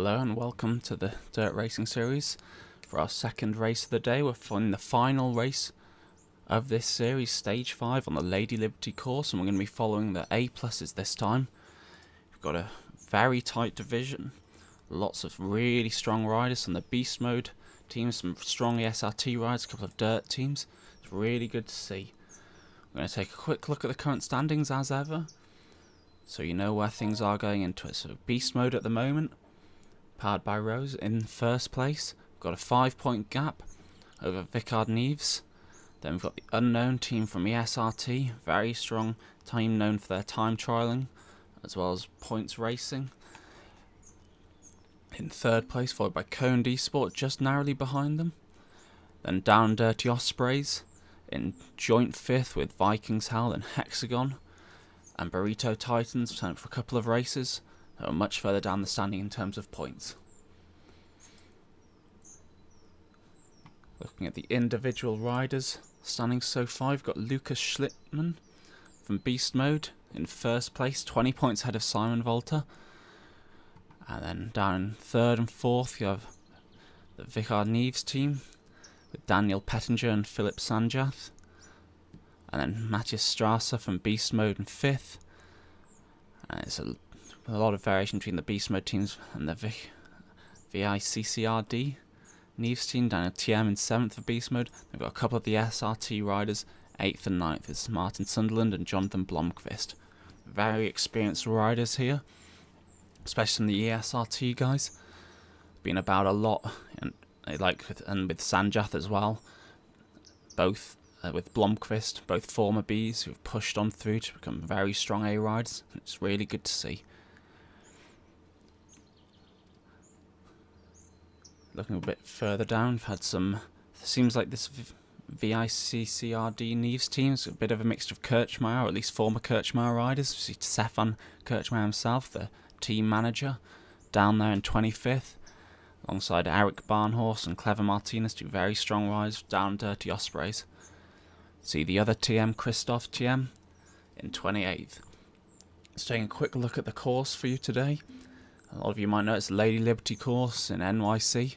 Hello and welcome to the Dirt Racing Series. For our second race of the day, we're in the final race of this series, Stage 5 on the Lady Liberty course, and we're going to be following the A-pluses this time. We've got a very tight division, lots of really strong riders on the Beast Mode teams, some strong SRT riders, a couple of dirt teams. It's really good to see. We're going to take a quick look at the current standings as ever, so you know where things are going into it. So Beast Mode at the moment, powered by Rose, in first place. We've got a 5-point gap over Vicard Neves. Then we've got the unknown team from ESRT, very strong team known for their time trialling as well as points racing. In third place, followed by Coned Esport, just narrowly behind them. Then Down Dirty Ospreys in joint fifth with Vikings Hell and Hexagon. And Burrito Titans returned for a couple of races. They are much further down the standing in terms of points. Looking at the individual riders standing so far, we've got Lucas Schlittmann from Beast Mode in first place, 20 points ahead of Simon Volter. And then down in third and fourth, you have the Vicard Neves team with Daniel Pettinger and Philip Sanjath. And then Matthias Strasser from Beast Mode in fifth. And it's a lot of variation between the Beast Mode teams and the VICCRD Neves team. Down at TM in 7th for Beast Mode. They've got a couple of the SRT riders, 8th and 9th. It's Martin Sunderland and Jonathan Blomqvist. Very experienced riders here, especially from the ESRT guys. Been about a lot, and with Sanjath as well. Both with Blomqvist, both former Bs who've pushed on through to become very strong A riders. It's really good to see. Looking a bit further down, we've had some. Seems like this VICCRD Neves team's a bit of a mixture of Kirchmeier, or at least former Kirchmeier riders. We see Stefan Kirchmeier himself, the team manager, down there in 25th, alongside Eric Barnhorse and Clever Martinez, two very strong riders, Down Dirty Ospreys. See the other TM, Christoph TM, in 28th. Let's take a quick look at the course for you today. A lot of you might know it's the Lady Liberty course in NYC.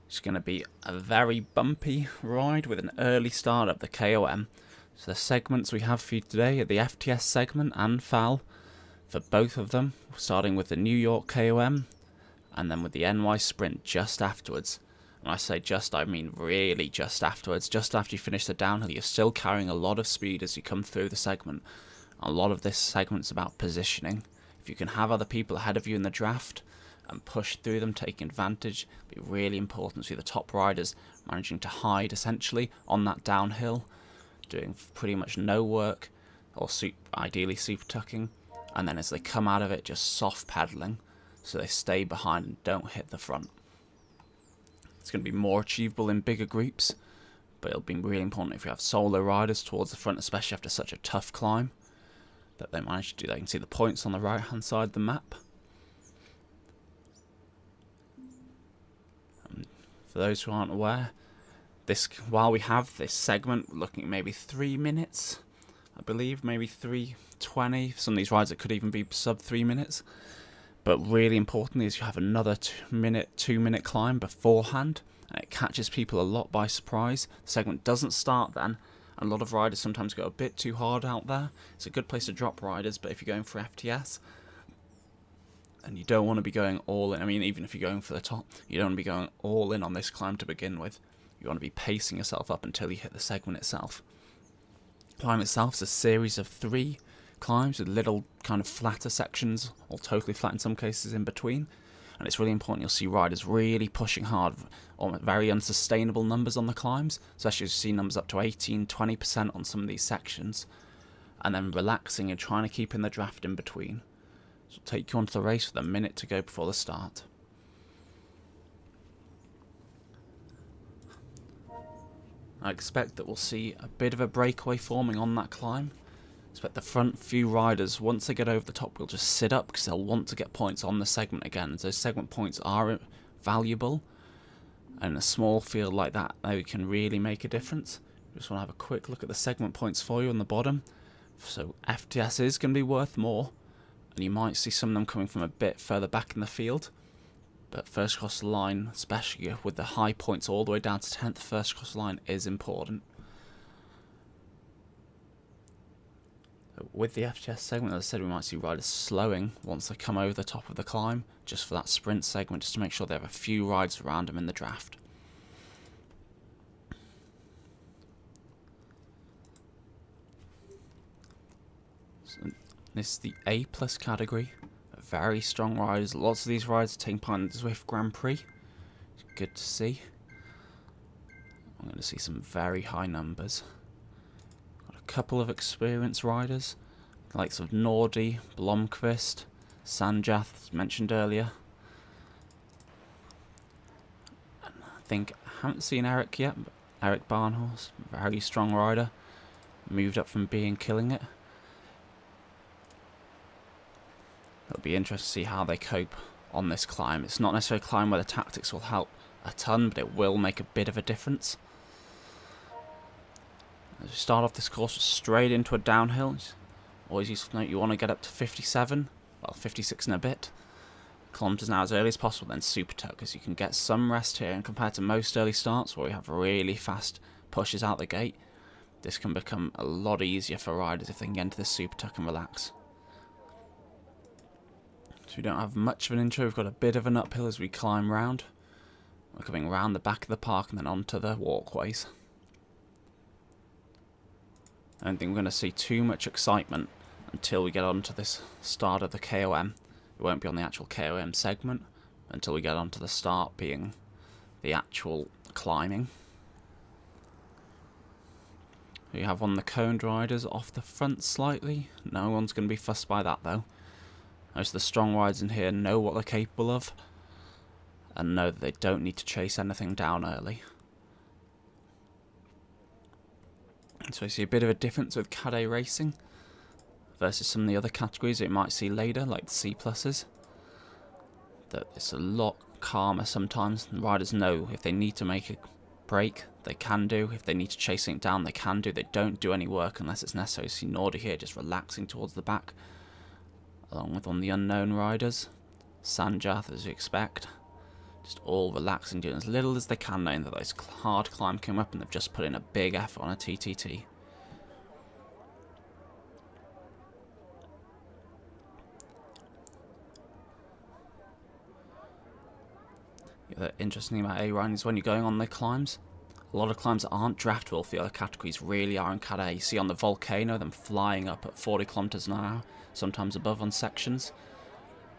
It's going to be a very bumpy ride with an early start of the KOM. So the segments we have for you today are the FTS segment and FAL for both of them, starting with the New York KOM and then with the NY Sprint just afterwards. When I say just, I mean really just afterwards. Just after you finish the downhill, you're still carrying a lot of speed as you come through the segment. A lot of this segment's about positioning. If you can have other people ahead of you in the draft and push through them, taking advantage, it'll be really important to see the top riders managing to hide essentially on that downhill, doing pretty much no work, or ideally super tucking, and then as they come out of it, just soft pedaling so they stay behind and don't hit the front. It's going to be more achievable in bigger groups, but it'll be really important if you have solo riders towards the front, especially after such a tough climb, that they manage to do that. You can see the points on the right hand side of the map. For those who aren't aware, while we have this segment, we're looking at maybe 3 minutes, I believe, maybe 3:20. Some of these rides it could even be sub 3 minutes. But really importantly is you have another 2-minute climb beforehand, and it catches people a lot by surprise. The segment doesn't start then, and a lot of riders sometimes go a bit too hard out there. It's a good place to drop riders, but if you're going for FTS, and you don't want to be going all in, I mean, even if you're going for the top, you don't want to be going all in on this climb to begin with. You want to be pacing yourself up until you hit the segment itself. The climb itself is a series of 3 climbs with little kind of flatter sections, or totally flat in some cases in between. And it's really important you'll see riders really pushing hard, or very unsustainable numbers on the climbs, especially as you see numbers up to 18-20% on some of these sections, and then relaxing and trying to keep in the draft in between. So it'll take you onto the race with a minute to go before the start. I expect that we'll see a bit of a breakaway forming on that climb. I expect the front few riders, once they get over the top, will just sit up because they'll want to get points on the segment again. Those segment points are valuable, and in a small field like that, they can really make a difference. Just want to have a quick look at the segment points for you on the bottom. So FTS is going to be worth more, and you might see some of them coming from a bit further back in the field. But first across the line, especially with the high points all the way down to 10th, first across the line is important. With the FTS segment, as I said, we might see riders slowing once they come over the top of the climb, just for that sprint segment, just to make sure they have a few rides around them in the draft. So this is the A+ category. Very strong riders. Lots of these riders are taking part in the Zwift Grand Prix. It's good to see. I'm going to see some very high numbers. Got a couple of experienced riders, the likes of Nordi, Blomqvist, Sanjath, as mentioned earlier. And I haven't seen Eric yet, but Eric Barnhorse, very strong rider. Moved up from B and killing it. It'll be interesting to see how they cope on this climb. It's not necessarily a climb where the tactics will help a ton, but it will make a bit of a difference. As we start off this course straight into a downhill, it's always useful to note you want to get up to 57, well 56 and a bit kilometers now as early as possible, then super tuck, because you can get some rest here, and compared to most early starts where we have really fast pushes out the gate, this can become a lot easier for riders if they can get into the super tuck and relax. So we don't have much of an intro, we've got a bit of an uphill as we climb round. We're coming round the back of the park and then onto the walkways. I don't think we're going to see too much excitement until we get onto this start of the KOM. It won't be on the actual KOM segment until we get onto the start being the actual climbing. We have one of the coned riders off the front slightly. No one's going to be fussed by that though. Most of the strong riders in here know what they're capable of and know that they don't need to chase anything down early. So we see a bit of a difference with Cad A racing versus some of the other categories that you might see later, like the C+. That it's a lot calmer sometimes. Riders know if they need to make a break, they can do. If they need to chase it down, they can do. They don't do any work unless it's necessary. See Nordi here just relaxing towards the back, along with one of the unknown riders, Sanjath, as you expect. Just all relaxing, doing as little as they can, knowing that those hard climb came up and they've just put in a big effort on a TTT. The interesting thing about A riding is when you're going on the climbs, a lot of climbs aren't draftable for the other categories, really are in Cad A. You see on the Volcano them flying up at 40 kilometers an hour, sometimes above on sections.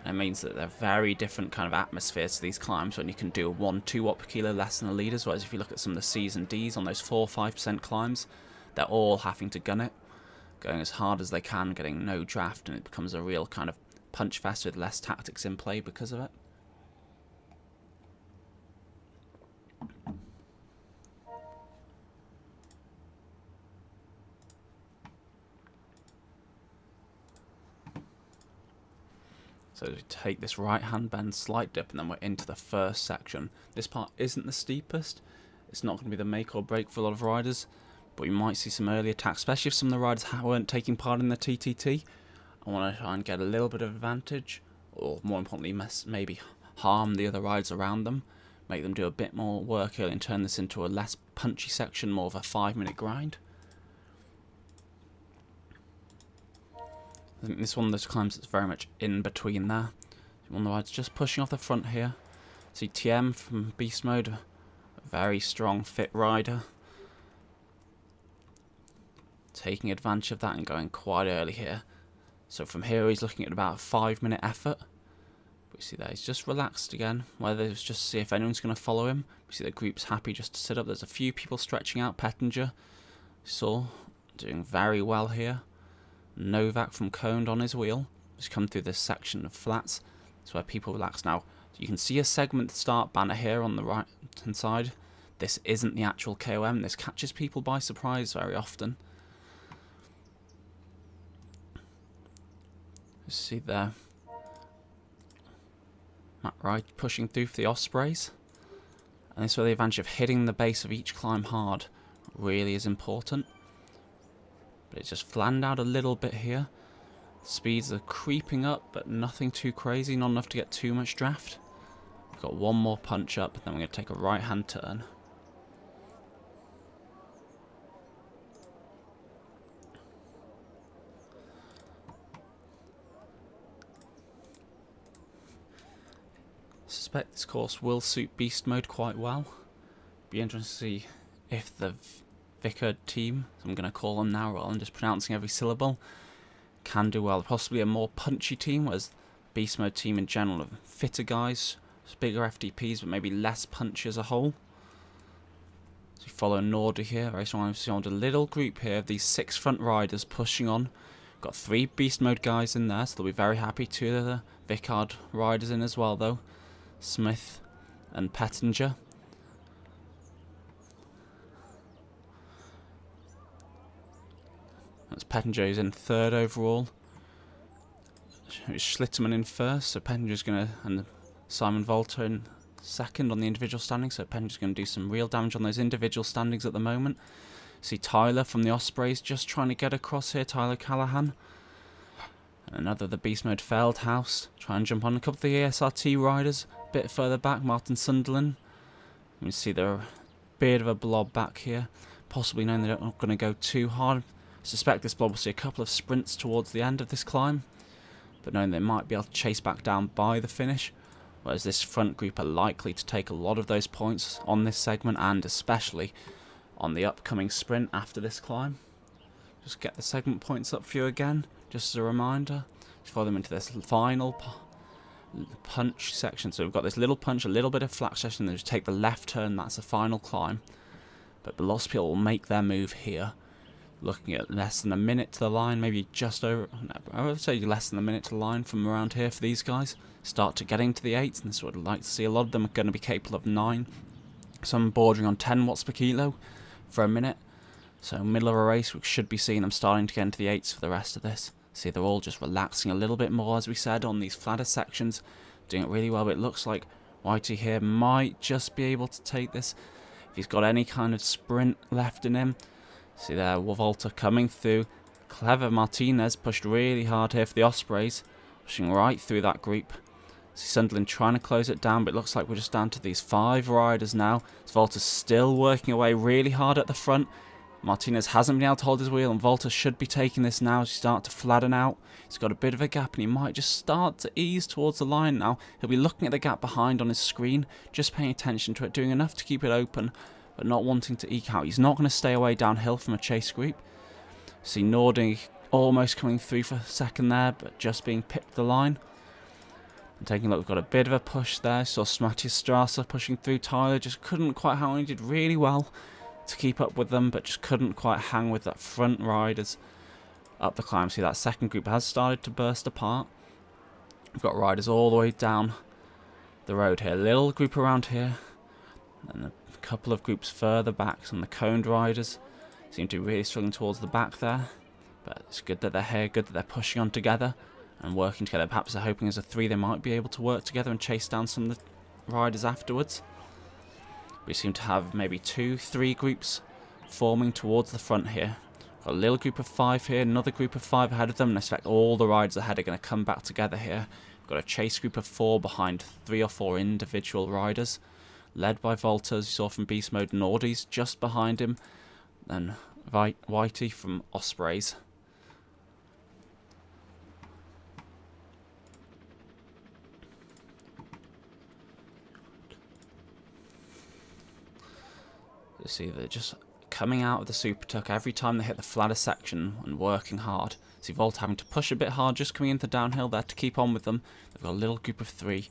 And it means that they're very different kind of atmospheres to these climbs when you can do a 1-2 watt per kilo less than the leaders, whereas if you look at some of the C's and D's on those 4-5% climbs, they're all having to gun it, going as hard as they can, getting no draft, and it becomes a real kind of punch fest with less tactics in play because of it. So we take this right hand bend, slight dip, and then we're into the first section. This part isn't the steepest. It's not going to be the make or break for a lot of riders, but you might see some early attacks, especially if some of the riders weren't taking part in the TTT. I want to try and get a little bit of advantage, or more importantly, maybe harm the other riders around them, make them do a bit more work early and turn this into a less punchy section, more of a 5-minute grind. I think this one of those climbs that's very much in between there. One of the riders just pushing off the front here. See TM from Beast Mode, a very strong, fit rider. Taking advantage of that and going quite early here. So from here he's looking at about a 5-minute effort. We see that he's just relaxed again, whether it's just to see if anyone's going to follow him. We see the group's happy just to sit up. There's a few people stretching out. Pettinger, saw, doing very well here. Novak from Coned on his wheel. Just come through this section of flats. That's where people relax now. You can see a segment start banner here on the right hand side. This isn't the actual KOM. This catches people by surprise very often. You see there Matt Wright pushing through for the Ospreys. And this is where the advantage of hitting the base of each climb hard really is important. But it's just flanned out a little bit here. Speeds are creeping up, but nothing too crazy, not enough to get too much draft. Got one more punch up, then we're going to take a right-hand turn. I suspect this course will suit Beast Mode quite well. Be interesting to see if the Vicar team, as I'm going to call them now rather than just pronouncing every syllable, can do well. Possibly a more punchy team, whereas Beast Mode team in general are fitter guys, bigger FTPs, but maybe less punch as a whole. So we follow Nordy here, very strong. We on a little group here of these 6 front riders pushing on. Got 3 Beast Mode guys in there, so they'll be very happy. 2 of the Vicard riders in as well, though. Smith and Pettinger. That's Pettinger is in 3rd overall. Schlitterman in 1st, so Pettinger's going to, and Simon Volta in 2nd on the individual standings, so Pettinger's going to do some real damage on those individual standings at the moment. See Tyler from the Ospreys just trying to get across here, Tyler Callahan. And another of the Beast Mode Feldhaus, trying to jump on a couple of the ESRT riders, a bit further back, Martin Sunderland. You can see they're a bit of a blob back here, possibly knowing they're not going to go too hard. I suspect this blob will see a couple of sprints towards the end of this climb, but knowing they might be able to chase back down by the finish, whereas this front group are likely to take a lot of those points on this segment and especially on the upcoming sprint after this climb. Just get the segment points up for you again, just as a reminder. Just follow them into this final punch section. So we've got this little punch, a little bit of flat section, then just take the left turn, that's the final climb. But the lost people will make their move here. Looking at less than a minute to the line, maybe just over, I would say less than a minute to the line from around here for these guys. Start to getting to the 8s, and this is what I'd like to see. A lot of them are going to be capable of 9. Some bordering on 10 watts per kilo for a minute. So middle of a race, we should be seeing them starting to get into the 8s for the rest of this. See, they're all just relaxing a little bit more, as we said, on these flatter sections. Doing it really well, but it looks like Whitey here might just be able to take this. If he's got any kind of sprint left in him. See there, Volta coming through. Clever Martinez pushed really hard here for the Ospreys. Pushing right through that group. See Sunderland trying to close it down, but it looks like we're just down to these 5 riders now. Volta's still working away really hard at the front. Martinez hasn't been able to hold his wheel, and Volta should be taking this now as he starts to flatten out. He's got a bit of a gap, and he might just start to ease towards the line now. He'll be looking at the gap behind on his screen, just paying attention to it, doing enough to keep it open, but not wanting to eke out. He's not going to stay away downhill from a chase group. See Nordy almost coming through for a second there, but just being pipped the line. And taking a look, we've got a bit of a push there. Saw Smattis Strasser pushing through. Tyler just couldn't quite hang on. He did really well to keep up with them, but just couldn't quite hang with that front riders up the climb. See, that second group has started to burst apart. We've got riders all the way down the road here. Little group around here, and a couple of groups further back. Some of the coned riders seem to be really struggling towards the back there, but it's good that they're here, good that they're pushing on together and working together. Perhaps they're hoping as a 3 they might be able to work together and chase down some of the riders afterwards. We seem to have maybe 2-3 groups forming towards the front here. Got a little group of 5 here, another group of 5 ahead of them, and I expect all the riders ahead are going to come back together here. We've got a chase group of 4 behind 3 or 4 individual riders, led by Volta, as you saw from Beast Mode. Nordy's just behind him, then Whitey from Ospreys. You see, they're just coming out of the Super Tuck every time they hit the flatter section and working hard. See Volta having to push a bit hard, just coming into downhill there to keep on with them. They've got a little group of 3.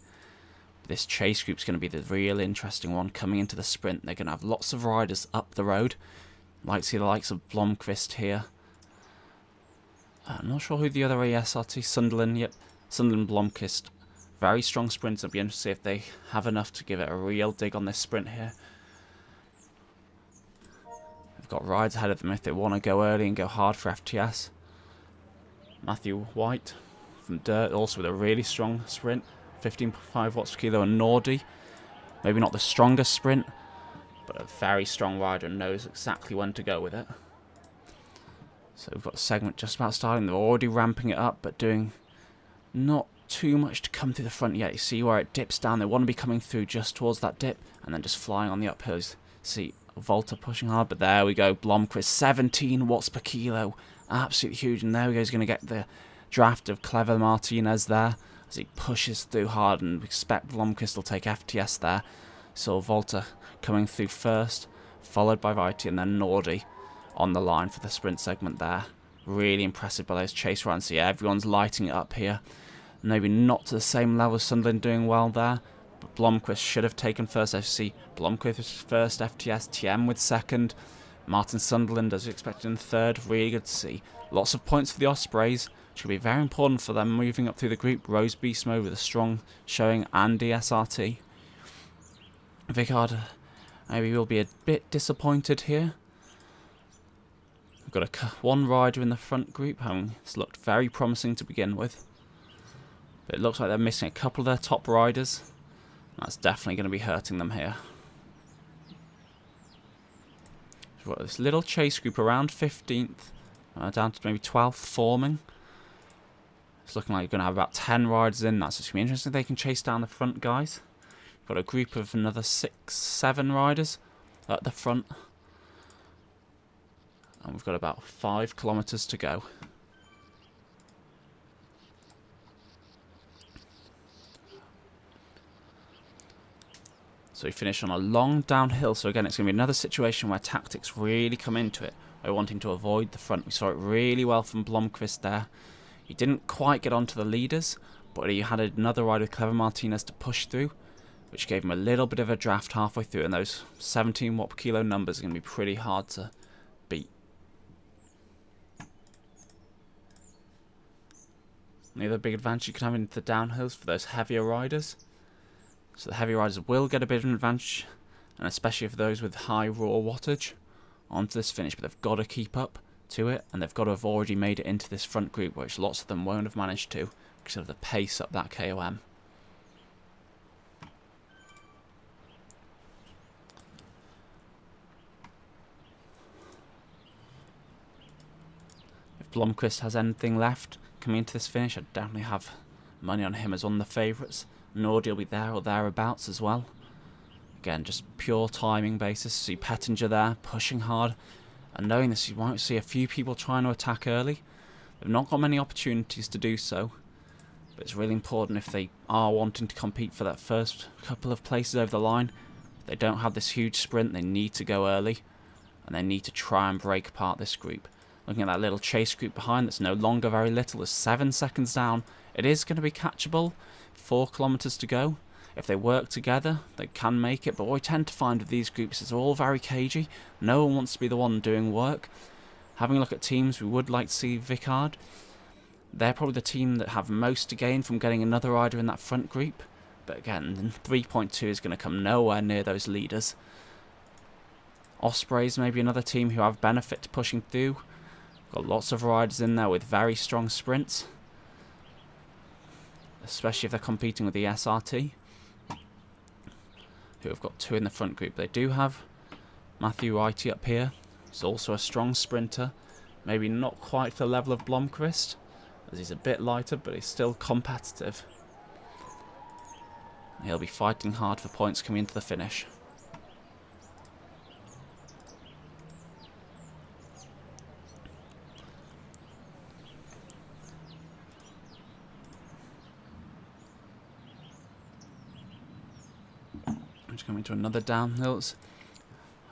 This chase group's going to be the real interesting one coming into the sprint. They're going to have lots of riders up the road. Might see the likes of Blomqvist here. I'm not sure who the other ESRT, Sunderland, yep. Sunderland, Blomqvist. Very strong sprinters. It'll be interesting to see if they have enough to give it a real dig on this sprint here. They've got rides ahead of them if they want to go early and go hard for FTS. Matthew White from Dirt, also with a really strong sprint. 15.5 watts per kilo, and Nordy. Maybe not the strongest sprint, but a very strong rider and knows exactly when to go with it. So we've got a segment just about starting. They're already ramping it up, but doing not too much to come through the front yet. You see where it dips down. They want to be coming through just towards that dip and then just flying on the uphills. See, Volta pushing hard, but there we go. Blomqvist, 17 watts per kilo. Absolutely huge. And there we go. He's going to get the draft of Clever Martinez there as he pushes through hard, and we expect Blomqvist will take FTS there. So Volta coming through first, followed by Viti, and then Nordi on the line for the sprint segment there. Really impressive by those chase runs. So yeah, everyone's lighting it up here. Maybe not to the same level as Sunderland doing well there, but Blomqvist should have taken first FC. Blomqvist was first, FTS, TM with second. Martin Sunderland, as we expected, in third. Really good to see. Lots of points for the Ospreys. Should be very important for them moving up through the group. Rose Beast Mode with a strong showing, and DSRT. Vicard maybe will be a bit disappointed here. We've got one rider in the front group, it's looked very promising to begin with. But it looks like they're missing a couple of their top riders. That's definitely going to be hurting them here. So we've got this little chase group around 15th, down to maybe 12th forming. It's looking like you're going to have about 10 riders in. That's just going to be interesting if they can chase down the front guys. Got a group of another 6-7 riders at the front. And we've got about 5 kilometers to go. So we finish on a long downhill. So again, it's going to be another situation where tactics really come into it. We're wanting to avoid the front. We saw it really well from Blomqvist there. He didn't quite get onto the leaders, but he had another rider, Clever Martinez, to push through, which gave him a little bit of a draft halfway through, and those 17 watt per kilo numbers are going to be pretty hard to beat. The other big advantage you can have into the downhills for those heavier riders. So the heavier riders will get a bit of an advantage, and especially for those with high raw wattage onto this finish, but they've got to keep up to it, and they've got to have already made it into this front group, which lots of them won't have managed to because of the pace up that KOM. If Blomqvist has anything left coming into this finish, I'd definitely have money on him as one of the favourites. Nordi will be there or thereabouts as well. Again, just pure timing basis. See Pettinger there, pushing hard. And knowing this, you might see a few people trying to attack early. They've not got many opportunities to do so. But it's really important if they are wanting to compete for that first couple of places over the line. If they don't have this huge sprint, they need to go early. And they need to try and break apart this group. Looking at that little chase group behind that's no longer very little, is 7 seconds down. It is going to be catchable. 4 kilometers to go. If they work together, they can make it. But what we tend to find with these groups is they're all very cagey. No one wants to be the one doing work. Having a look at teams, we would like to see Vicard. They're probably the team that have most to gain from getting another rider in that front group. But again, 3.2 is going to come nowhere near those leaders. Ospreys, maybe another team who have benefit to pushing through. Got lots of riders in there with very strong sprints, especially if they're competing with the SRT, who have got 2 in the front group. They do have Matthew Whitey up here. He's also a strong sprinter. Maybe not quite the level of Blomqvist, as he's a bit lighter, but he's still competitive. He'll be fighting hard for points coming into the finish. Coming to another downhill.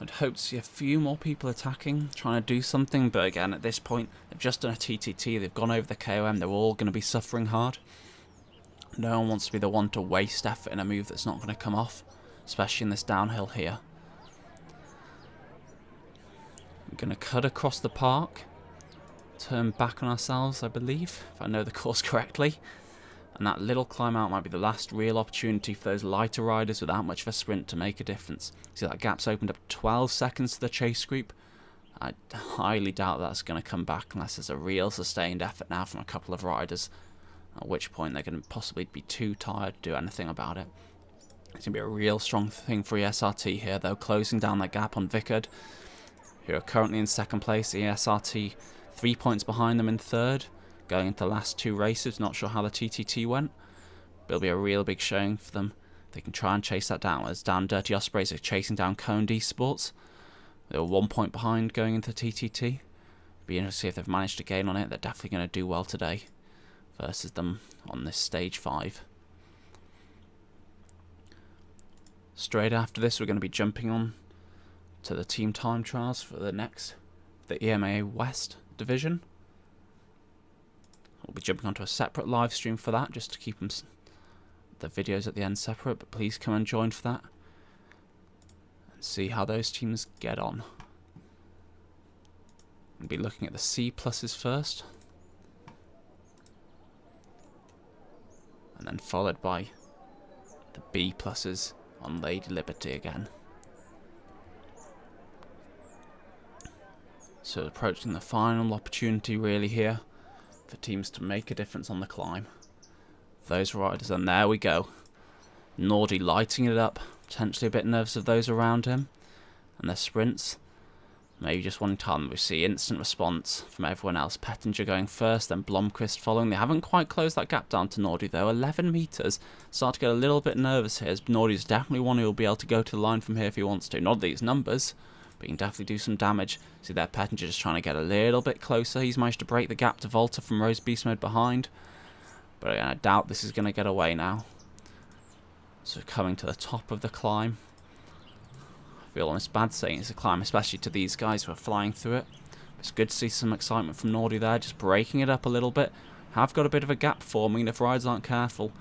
I'd hope to see a few more people attacking, trying to do something, but again, at this point, they've just done a TTT, they've gone over the KOM, they're all going to be suffering hard. No one wants to be the one to waste effort in a move that's not going to come off, especially in this downhill here. We're going to cut across the park, turn back on ourselves, I believe, if I know the course correctly. And that little climb out might be the last real opportunity for those lighter riders without much of a sprint to make a difference. See, that gap's opened up 12 seconds to the chase group. I highly doubt that's going to come back unless there's a real sustained effort now from a couple of riders, at which point they're going to possibly be too tired to do anything about it. It's going to be a real strong thing for ESRT here, though, closing down that gap on Vicard, who are currently in second place. ESRT 3 points behind them in third. going into the last 2 races. Not sure how the TTT went, but it'll be a real big showing for them. They can try and chase that down. As Dan Dirty Ospreys are chasing down Coned Esports. They were 1 point behind going into TTT. Be interesting to see if they've managed to gain on it. They're definitely going to do well today versus them on this stage 5. Straight after this, we're going to be jumping on to the team time trials for the EMEA West division. We'll be jumping onto a separate live stream for that, just to keep the videos at the end separate, but please come and join for that and see how those teams get on. We'll be looking at the C pluses first, and then followed by the B pluses on Lady Liberty again. So approaching the final opportunity really here for teams to make a difference on the climb. Those riders, and there we go. Nordy lighting it up, potentially a bit nervous of those around him, and their sprints. Maybe just one time we see instant response from everyone else. Pettinger going first, then Blomqvist following. They haven't quite closed that gap down to Nordy though. 11 metres. Start to get a little bit nervous here, as Nordy's definitely one who will be able to go to the line from here if he wants to. Not these numbers, but he can definitely do some damage. See there, Pettinger just trying to get a little bit closer. He's managed to break the gap to Volta from Rose Beast Mode behind. But again, I doubt this is going to get away now. So coming to the top of the climb. I feel almost bad saying it's a climb, especially to these guys who are flying through it. It's good to see some excitement from Nordy there, just breaking it up a little bit. Have got a bit of a gap forming if riders aren't careful.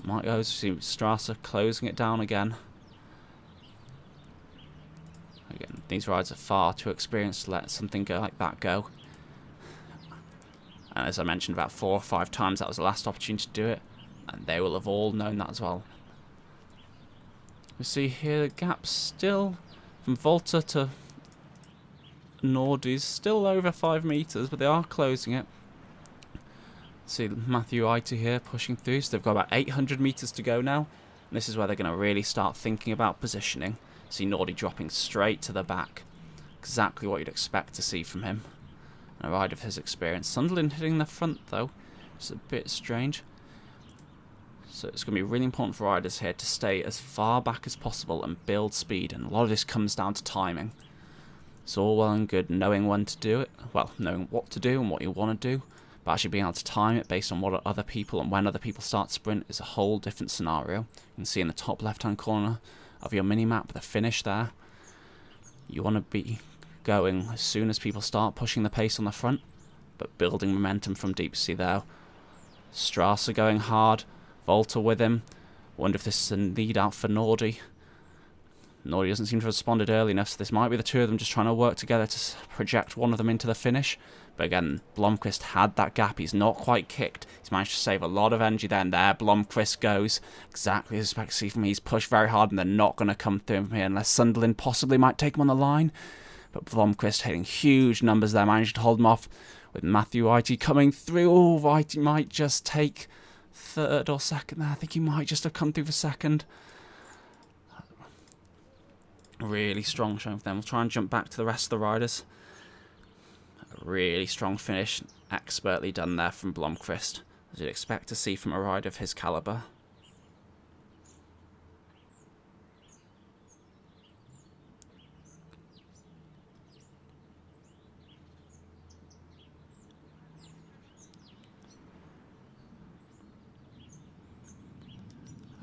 Might go to see Strasser closing it down again. Again, these riders are far too experienced to let something go like that go. And as I mentioned about 4 or 5 times, that was the last opportunity to do it. And they will have all known that as well. We see here the gap still from Volta to Nordy's still over 5 metres, but they are closing it. See Matthew Ita here pushing through, so they've got about 800 metres to go now. And this is where they're going to really start thinking about positioning. See Nordy dropping straight to the back. Exactly what you'd expect to see from him. A rider of his experience. Sunderland hitting the front though. It's a bit strange. So it's going to be really important for riders here to stay as far back as possible and build speed. And a lot of this comes down to timing. It's all well and good knowing when to do it. Well, knowing what to do and what you want to do. But actually being able to time it based on what other people and when other people start sprint is a whole different scenario. You can see in the top left hand corner of your mini-map the finish there. You want to be going as soon as people start pushing the pace on the front, but building momentum from deep. See there, Strasser going hard, Volta with him. Wonder if this is a lead out for Nordy. Nordy doesn't seem to have responded early enough, so this might be the two of them just trying to work together to project one of them into the finish. But again, Blomqvist had that gap. He's not quite kicked. He's managed to save a lot of energy then. There, Blomqvist goes. Exactly as I expect to see from him. He's pushed very hard, and they're not going to come through from here unless Sunderland possibly might take him on the line. But Blomqvist hitting huge numbers there, managed to hold him off with Matthew Whitey coming through. Oh, Whitey might just take third or second there. I think he might just have come through for second. Really strong showing for them. We'll try and jump back to the rest of the riders. A really strong finish, expertly done there from Blomqvist, as you'd expect to see from a rider of his calibre.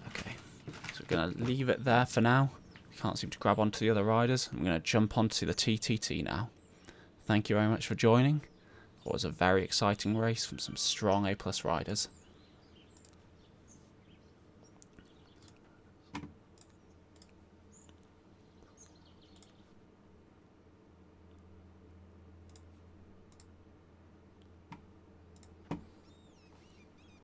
Okay, so we're going to leave it there for now. Can't seem to grab onto the other riders. I'm going to jump onto the TTT now. Thank you very much for joining. It was a very exciting race from some strong A+ riders.